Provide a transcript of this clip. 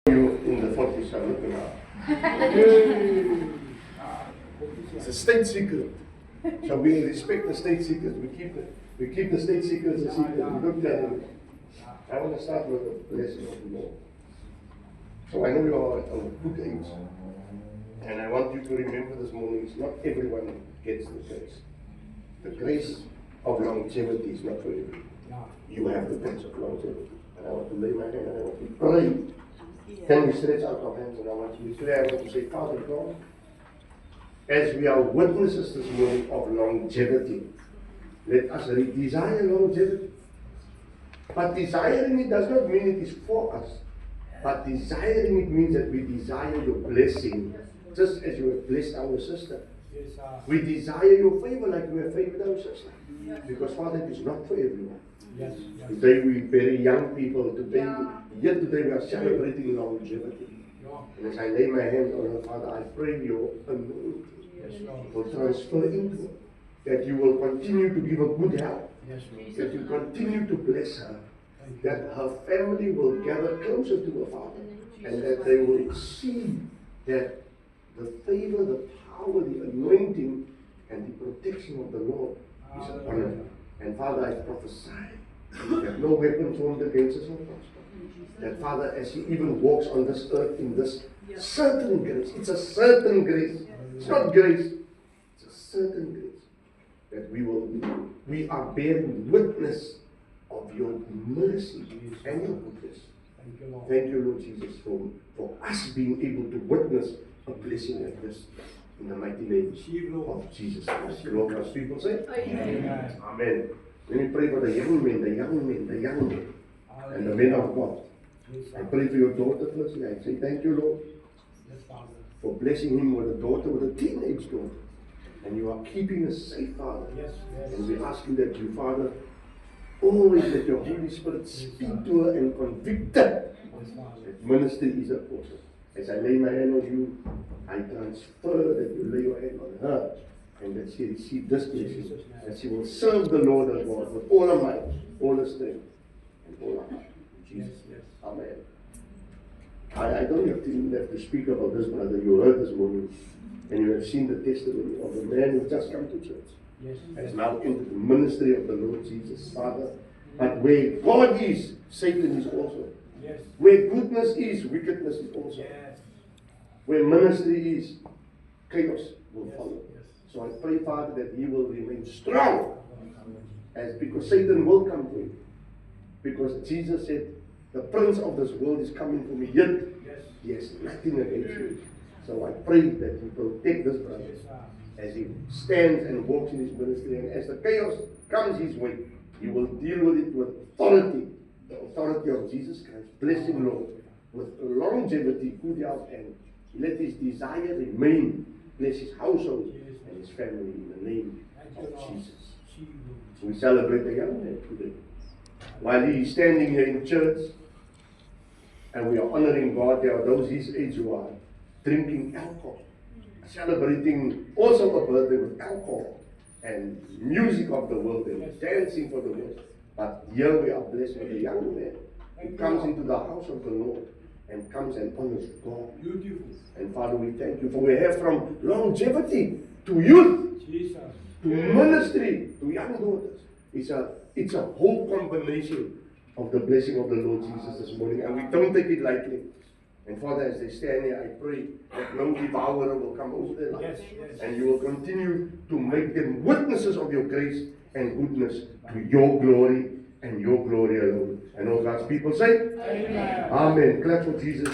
You in the 40s are looking out. It's a state secret. So we respect the state secrets. We keep the state secrets a secret. We don't tell them. I want to start with the blessing of the Lord. So I know you are at a good age. And I want you to remember this morning, it's not everyone gets the grace. The grace of longevity is not for everyone. You have the grace of longevity. And I want to lay my hand and I want to pray. Can we stretch out our hands and I want you to pray? I want to say, Father God, as we are witnesses this morning of longevity, let us desire longevity. But desiring it does not mean it is for us. But desiring it means that we desire your blessing, just as you have blessed our sister. We desire your favor like you have favored our sister. Because Father, it is not for everyone. Today we bury young people. Today we are celebrating longevity. And as I lay my hands on her, Father, I pray your anointing will transfer into her. That you will continue to give her good health. That you continue to bless her. That her family will gather closer to her Father. And that they will see that the favor, the power, the anointing, and the protection of the Lord is upon her. And Father, I prophesy that no weapon formed against us will prosper. That Father, as she even walks on this earth in this certain grace, it's a certain grace. It's not grace, it's a certain grace. That we are bearing witness of your mercy and your goodness. Thank you, Lord Jesus, for us being able to witness a blessing like this. In the mighty name of Jesus Christ. Lord, as people say, Amen. Amen. Let me pray for the young men, and the men of God. I pray for your daughter first. I say thank you, Lord, for blessing him with a daughter, with a teenage daughter. And you are keeping us safe, Father. And we ask you that you, Father, always let your Holy Spirit speak to her and convict her that ministry is a portion. As I lay my hand on you, I transfer that you lay your hand on her and that she receive this blessing, that she will serve the Lord her God with all her might, all her strength, and all her heart. In Jesus' name. Amen. I don't have to speak about this, brother. You heard this morning, and you have seen the testimony of the man who just come to church. Has now entered the ministry of the Lord Jesus, Father. But where God is, Satan is also. Where goodness is, wickedness is also. Where ministry is, chaos will follow. So I pray, Father, that he will remain strong, because Satan will come for him. Because Jesus said, the prince of this world is coming for me, yet he has nothing against you. So I pray that you protect this brother as he stands and walks in his ministry, and as the chaos comes his way, he will deal with it with authority, the authority of Jesus Christ. Bless him, Lord, with longevity, good health, and let his desire remain. Bless his household and his family in the name of Jesus. So we celebrate the young man today. While he is standing here in church, and we are honoring God, there are those his age who are drinking alcohol, celebrating also a birthday with alcohol and music of the world and dancing for the world. But here we are blessed with a young man who comes into the house of the Lord and comes and honors God. And Father, we thank you for we have from longevity to youth, to ministry, to young daughters. It's a whole combination of the blessing of the Lord Jesus this morning, and we don't take it lightly. And Father, as they stand here, I pray that no devourer will come over their lives. And you will continue to make them witnesses of your grace and goodness to your glory and your glory alone. And all God's people say, Amen. Amen. Clap for Jesus.